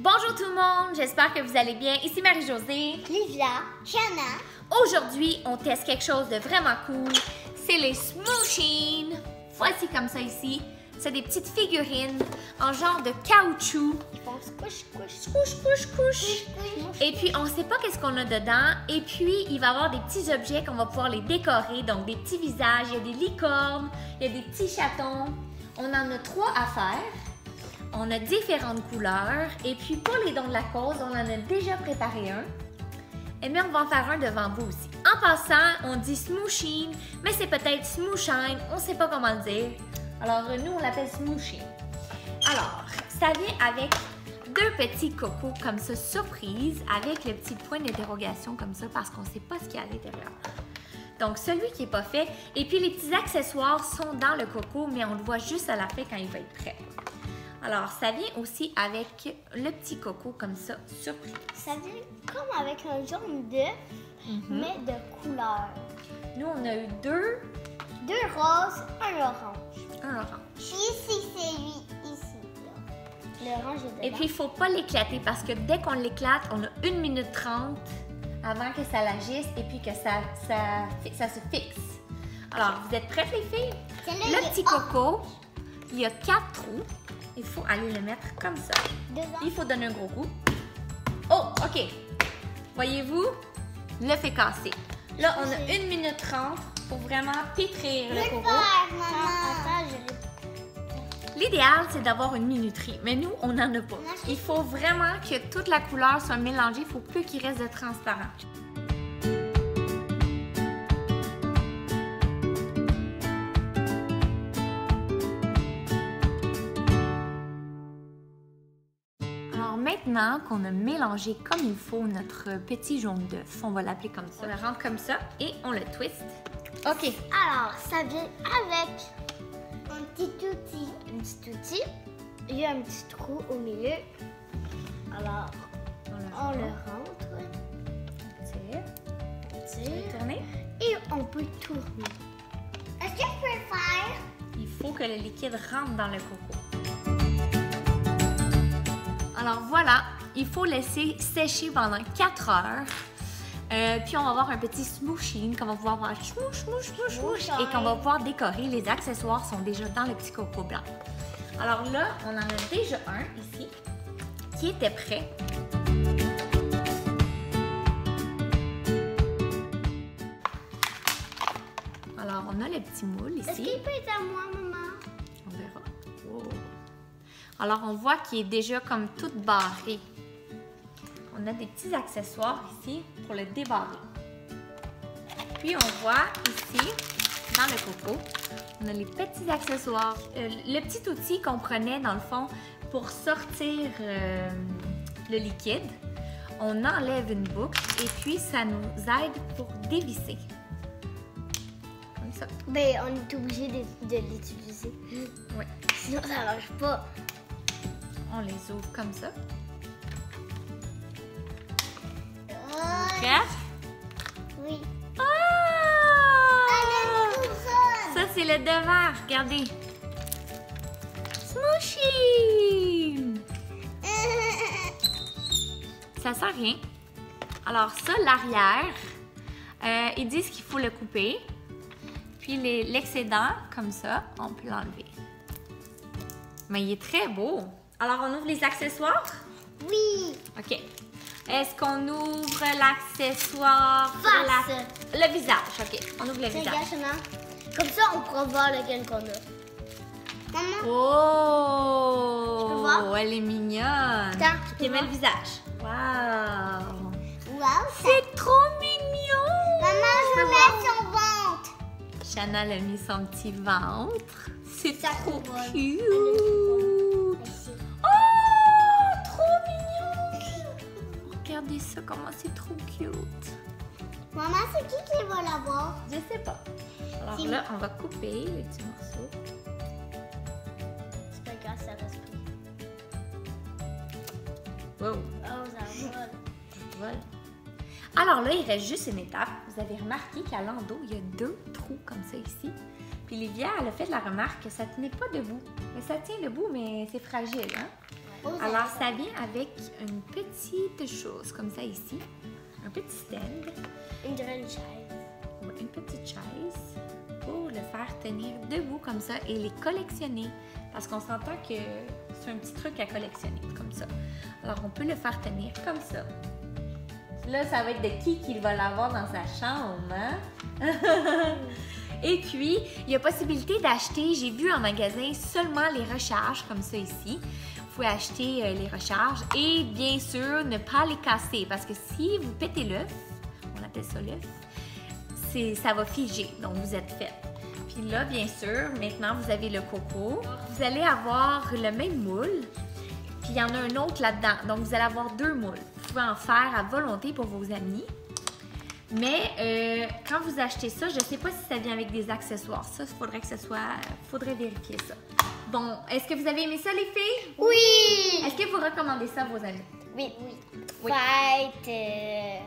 Bonjour tout le monde, j'espère que vous allez bien. Ici Marie-Josée, Livia, Shanna. Aujourd'hui, on teste quelque chose de vraiment cool. C'est les Smoosheen. Voici comme ça ici. C'est des petites figurines en genre de caoutchouc. Ils font squish, squish, Couche, couche, couche. squish. Et puis, on ne sait pas qu'est-ce qu'on a dedans. Et puis, il va y avoir des petits objets qu'on va pouvoir les décorer. Donc, des petits visages, il y a des licornes, il y a des petits chatons. On en a 3 à faire. On a différentes couleurs. Et puis, pour les dons de la cause, on en a déjà préparé un. Et bien, on va en faire un devant vous aussi. En passant, on dit Smoosheen, mais c'est peut-être Smooshine. On ne sait pas comment le dire. Alors, nous, on l'appelle Smoosheen. Alors, ça vient avec 2 petits cocos comme ça, surprise, avec le petit point d'interrogation comme ça, parce qu'on ne sait pas ce qu'il y a à l'intérieur. Donc, celui qui n'est pas fait. Et puis, les petits accessoires sont dans le coco, mais on le voit juste à la fin quand il va être prêt. Alors, ça vient aussi avec le petit coco comme ça, surprise. Ça vient comme avec un jaune d'œuf, mais de couleur. Nous, on a eu 2 roses, un orange. un orange. Ici, c'est lui, ici. Là. L'orange est dedans. Et puis, il ne faut pas l'éclater parce que dès qu'on l'éclate, on a 1 minute 30 avant que ça l'agisse et puis que ça se fixe. Alors, vous êtes prêtes, les filles? Celle-là, Le petit coco, il y a 4 trous. Il faut aller le mettre comme ça. Devant. Il faut donner un gros coup. Oh, OK. Voyez-vous? Le fait casser. Là, on a 1 minute 30 pour vraiment pétrir le coco. Attends, L'idéal, c'est d'avoir une minuterie, mais nous, on n'en a pas. Il faut vraiment que toute la couleur soit mélangée. Il faut peu qu'il reste de transparent. Alors maintenant qu'on a mélangé comme il faut notre petit jaune d'œuf, on va l'appeler comme ça. On le rentre comme ça et on le twist. OK. Alors, ça vient avec un petit outil. Un petit outil. Il y a un petit trou au milieu. Alors, on le rentre. On tire. Tourner. Et on peut tourner. Est-ce que je peux le faire? Il faut que le liquide rentre dans le coco. Alors voilà, il faut laisser sécher pendant 4 heures. Puis on va avoir un petit Smoosheen qu'on va pouvoir voir smoosh et qu'on va pouvoir décorer. Les accessoires sont déjà dans le petit coco blanc. Alors là, on en a déjà un ici qui était prêt. Alors on a le petit moule ici. Est-ce qu'il peut être à moi, maman? On verra. Oh. Alors, on voit qu'il est déjà comme tout barré. On a des petits accessoires ici pour le débarrer. Puis, on voit ici, dans le coco, on a les petits accessoires. Le petit outil qu'on prenait, dans le fond, pour sortir le liquide. On enlève une boucle et puis, ça nous aide pour dévisser. Comme ça. Ben, on est obligé de l'utiliser. Oui. Sinon, ça marche pas. On les ouvre comme ça. Prêt? Prêt? Oui. Ah! Ça, c'est le devant. Regardez. Smoosheen! Ça sert à rien. Alors ça, l'arrière, ils disent qu'il faut le couper. Puis l'excédent, comme ça, on peut l'enlever. Mais il est très beau. Alors, on ouvre les accessoires? Oui. OK. Est-ce qu'on ouvre l'accessoire? Face. Le visage. OK. On ouvre le C'est visage. gâchement. Comme ça, on pourra voir lequel qu'on a. Maman? Oh! Je peux voir? Elle est mignonne. Attends, je peux OK, mets le voir? visage. Wow! Wow, C'est trop mignon! Maman, je veux mettre son ventre. Shanna a mis son petit ventre. C'est Ça trop couronne. cute! Ici. Oh! Trop mignon! Regardez ça, comment c'est trop cute! Maman, c'est qui va l'avoir? Je sais pas. Alors C'est là, on va couper les petits morceaux. C'est pas grave, ça reste plus. Wow! Oh, ça vole. Voilà. Alors là, il reste juste une étape. Vous avez remarqué qu'à l'endos, il y a 2 trous comme ça ici. Puis Livia, elle a fait la remarque que ça tenait pas debout. Mais ça tient debout, mais c'est fragile, hein? Alors, ça vient avec une petite chose comme ça ici. Un petit stand. Une grande chaise. Ouais, une petite chaise pour le faire tenir debout comme ça et les collectionner. Parce qu'on s'entend que c'est un petit truc à collectionner comme ça. Alors, on peut le faire tenir comme ça. Là, ça va être de qui va l'avoir dans sa chambre, hein? Et puis, il y a possibilité d'acheter, j'ai vu en magasin, seulement les recharges, comme ça ici. Vous pouvez acheter les recharges et bien sûr, ne pas les casser parce que si vous pétez l'œuf, on appelle ça l'œuf, ça va figer, donc vous êtes fait. Puis là, bien sûr, maintenant, vous avez le coco. Vous allez avoir le même moule, puis il y en a un autre là-dedans. Donc, vous allez avoir 2 moules. Vous pouvez en faire à volonté pour vos amis. Mais quand vous achetez ça, je ne sais pas si ça vient avec des accessoires. Ça, faudrait vérifier ça. Bon, est-ce que vous avez aimé ça, les filles? Oui! Est-ce que vous recommandez ça à vos amis? Oui. Oui. Fête.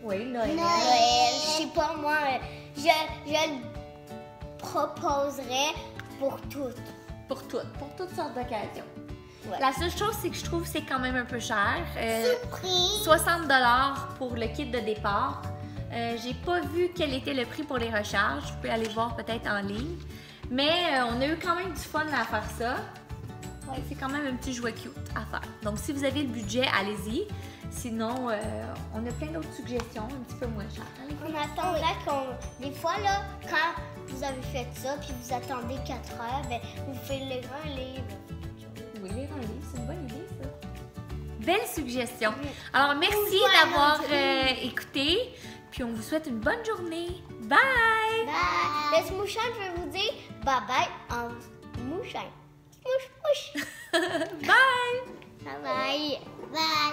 Oui, Noël. Je sais pas, moi, je le proposerais pour toutes. Pour toutes sortes d'occasions. Ouais. La seule chose, c'est que je trouve que c'est quand même un peu cher. Surprise! 60 $ pour le kit de départ. J'ai pas vu quel était le prix pour les recharges. Vous pouvez aller voir peut-être en ligne. Mais on a eu quand même du fun à faire ça. Ouais, c'est quand même un petit jouet cute à faire. Donc, si vous avez le budget, allez-y. Sinon, on a plein d'autres suggestions un petit peu moins chères. On attendrait des fois, là, quand vous avez fait ça, puis vous attendez 4 heures, ben, vous faites lire un livre. Oui, lire un livre, c'est une bonne idée, ça. Belle suggestion. Oui. Alors, merci Bonsoir, d'avoir Angeline. écouté. Puis, on vous souhaite une bonne journée. Bye! Bye! Le smouchant, je vais vous dire bye-bye en mouchant. Mouche, mouche. Bye! Bye-bye. Bye!